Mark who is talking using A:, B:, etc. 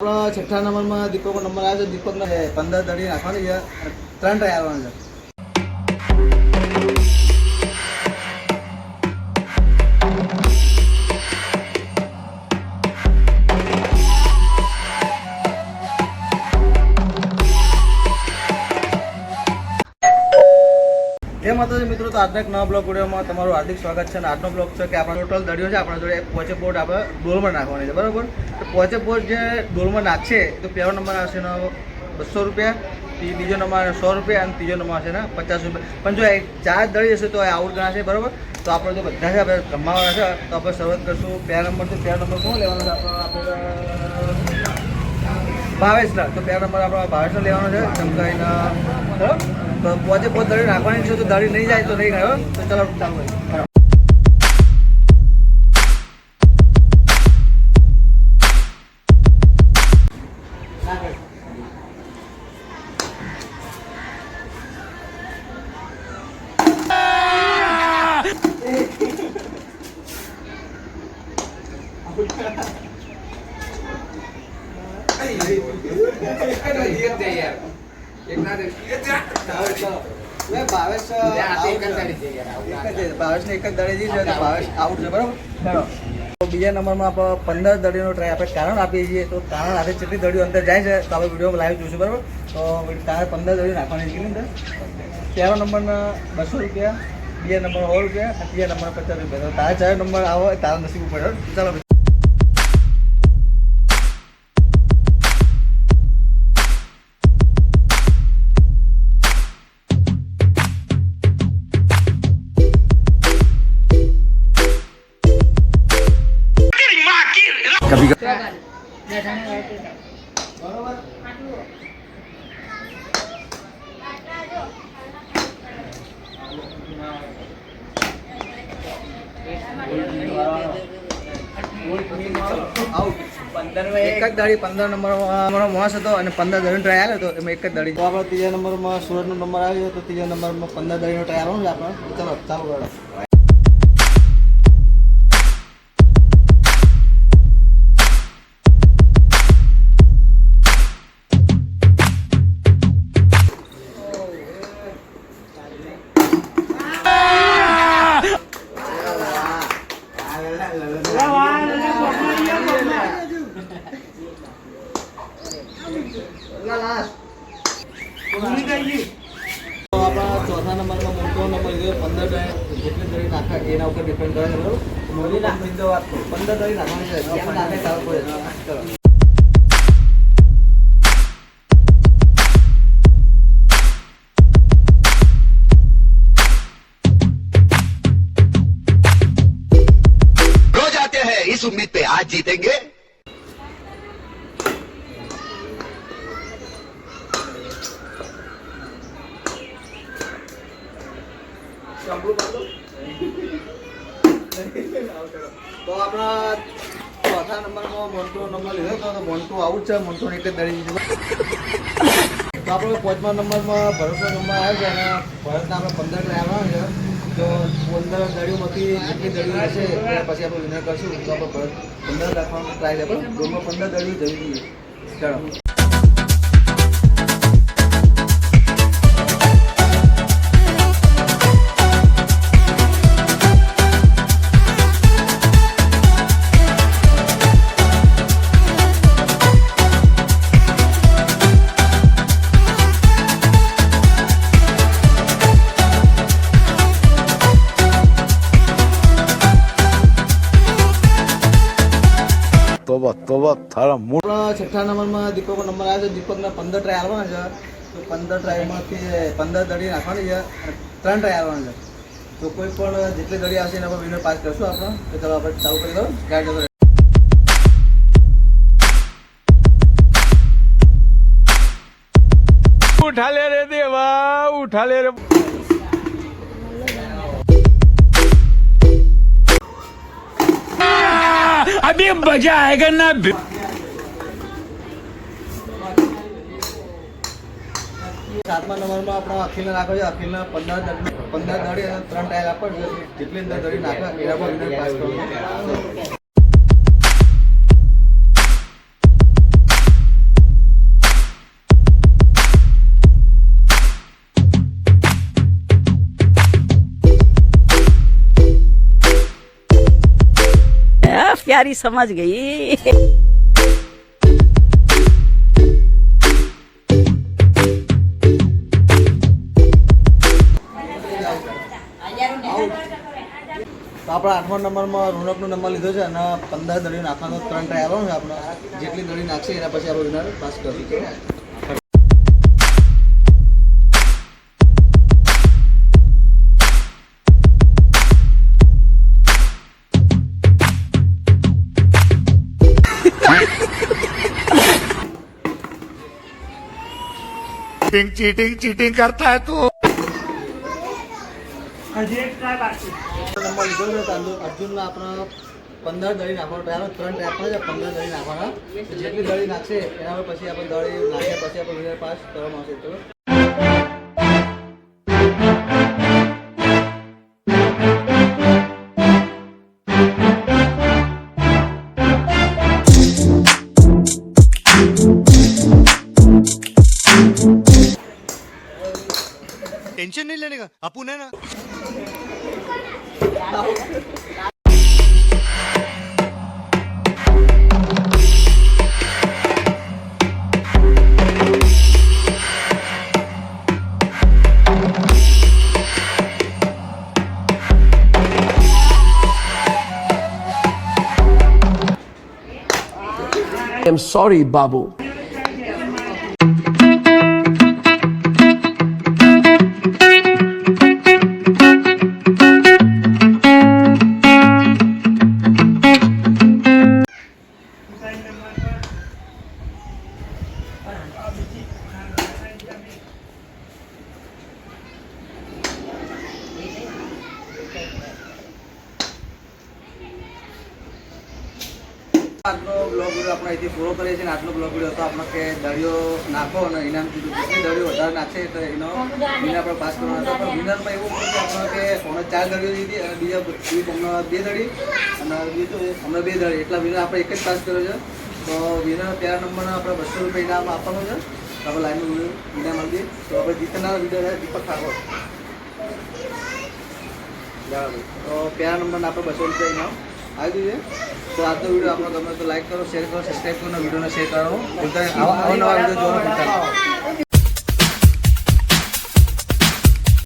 A: આપણા છઠ્ઠા નંબરમાં દીપકનો નંબર આવ્યો છે. દીપકને 15 દડી નાખવાની છે, 3 ટ્રાય આવવાના છે. જય માતાજી મિત્રો, તો આજના એક નવા બ્લોગ વિડીયોમાં તમારું હાર્દિક સ્વાગત છે. અને આજનો બ્લોગ છે કે આપણા ટોટલ દડીઓ છે આપણા જોડે પોચે પોટ આપણે ડોલમાં નાખવાની છે, બરાબર. તો પોચે પોટ જે ડોલમાં નાખશે તો પહેલો નંબર આવશે ને 200 રૂપિયા, બીજો નંબર 100 રૂપિયા અને ત્રીજો નંબર આવશે ને 50 રૂપિયા. પણ જો 4 દડી હશે તો આઉટ ગણાશે, બરાબર. તો આપણે જો બધા છે આપણે રમવાના છે તો આપણે શરૂઆત કરશું પહેલા નંબરથી. પહેલો નંબર કોણ લેવાનો છે? આપણે ભાવેશના. તો પહેલો નંબર આપણે ભાવેશનો લેવાનો છે, ચમકાઈના. બરાબર. તો પોચે પોચ દડી નાખવાની છે, તો દડી નહીં જાય તો નહીં ગયો. તો ચાલો ચાલુ કરીએ. ભાવેશને એક જ દડી છે, ભાવેશ આઉટ છે, બરાબર. બીજા નંબરમાં આપણે 15 દડીનો ટ્રાય આપણે કારણ આપીએ છીએ. તો કારણ આપે જેટલી દડીઓ અંદર જાય છે તો આપણે વિડીયોમાં લાઈવ જોઈશું, બરાબર. તો કારણ 15 દડીઓ નાખવાની છે અંદર. પહેલો નંબરના 200 રૂપિયા, બીજા નંબર 100 રૂપિયા અને ત્રીજા નંબર 50 રૂપિયા. તો તારા 4 નંબર આવો તારા નસીબ ઉપર. ચાલો કભી એક જ દાડી 15 નંબર અમારો મોસ હતો અને 15 દડીનો ટ્રાય આવ્યો હતો, એમાં એક જ દાડી. તો આપણે ત્રીજા નંબરમાં સુરતનો નંબર આવ્યો તો ત્રીજા નંબરમાં 15 દડીનો ટ્રાય આવવાનો છે આપણે. ચલો ચાલુ કરો. આપણા ચોથા નંબરમાં મોટો નંબર લીધો 15 દડી. જેટલી દડી નાખે એના ઉપર ડિપેન્ડ કરે છે, બરાબર. મોટી નાખી દો, 15 દડી નાખવાની છે. કેમ નાખે ચાલુ પડે. ચલો
B: रोज आते हैं इस उम्मीद पे आज जीतेंगे.
A: તો આપણા ચોથા નંબરમાં મોન્ટો નંબર લીધો હતો, તો મોન્ટો આઉટ છે. મોન્ટોને એક જ દડી દીધું. તો આપણે 5મા નંબરમાં ભરતનો નંબર આવ્યો છે અને ભરતને આપણે 15 ટ્રાય આવવાનો છે. જો 15 દડીઓમાંથી જેટલી દડીઓ હશે પછી આપણે વિનર કરશું. તો આપણે ભરત 15 રાખવાનો ટ્રાય છે, પણ ડોલમાં 15 દડીઓ જવી જોઈએ. ચાલો
C: તોબા થારા મૂળ.
A: આપણા છઠ્ઠા નંબરમાં દીપકનો નંબર આવ્યો છે. દીપકના 15 ટ્રાય આવવાના છે. તો 15 ટ્રાયમાંથી 15 દડી નાખવાની છે, 3 ટ્રાય આવવાના છે. તો કોઈ પણ જેટલી દડી આવશે એના પર વિનર પાસ કરશું આપણે. તો ચાલો આપણે ચાલુ કરી દો. ગાડી જતો
C: ઉઠા લે રે દેવા, ઉઠા લે રે. अभी मजा आएगा ना.
A: સાતમા નંબરમાં આપણો અખિલને નાખો છે. અખિલને 15 દડી અને 3 ટાયર આપો. જેટલી અંદર દડી નાખે એના પર વિનર પાસ કરવું.
D: प्यारी समझ गई।
A: તો આપણે 8મા નંબરમાં રોનકનો નંબર લીધો છે અને 15 દડી નાખવાનો 3 ટ્રાય આવવાનો છે આપણે. જેટલી દડી નાખશે એના પછી આપણે વિનર પાસ કરીશું.
C: चीटिंग करता है तू
A: નંબર લીધો છે તો અર્જુનના આપણે 15 દડી નાખવાનો ટ્રાય 3 ટ્રાય આપવાના છે. 15 દડી નાખવાના. જેટલી દડી નાખશે એના પછી આપણે દડી નાખ્યા પછી આપણે વિનર પાસ કરવામાં આવશે. તો
B: टेंशन नहीं लेने का अपुन है ना.
C: आई एम सॉरी बाबू.
A: આજનો બ્લોગ વિડીયો આપણે અહીંથી પૂરો કરીએ છીએ. આજનો બ્લોગ વિડીયો હતો આપણે કે દળીઓ નાખો અને ઇનામ કીધું જેટલી દળીઓ વધારે નાખશે તો એનો વિનર આપણે પાસ કરવાનો હતો. પણ વિનરમાં એવું હતું કે આપણે કે અમે 4 દળીઓ લીધી અને બીજા અમને 2 દળી અને બીજું અમને 2 દળી એટલા વિનર આપણે એક જ પાસ કર્યો છે. તો વિનર 13 નંબરના આપણે 200 રૂપિયા ઇનામ આપવાનું છે. આપણે લાઈનનું ઇનામ આપીએ તો આપણે જીતનારા વિનર છે દીપક ઠાકોર. બરાબર. તો 13 નંબરના આપણે 200 રૂપિયા ઇનામ આવી ગયું છે. તો આજનો વિડીયો આપણો ગમે તો લાઈક કરો, શેર કરો, સબસ્ક્રાઈબ કરો, વિડીયોને શેર કરો. આવા નવા વિડીયો જોવાનું ભૂલતા નહીં.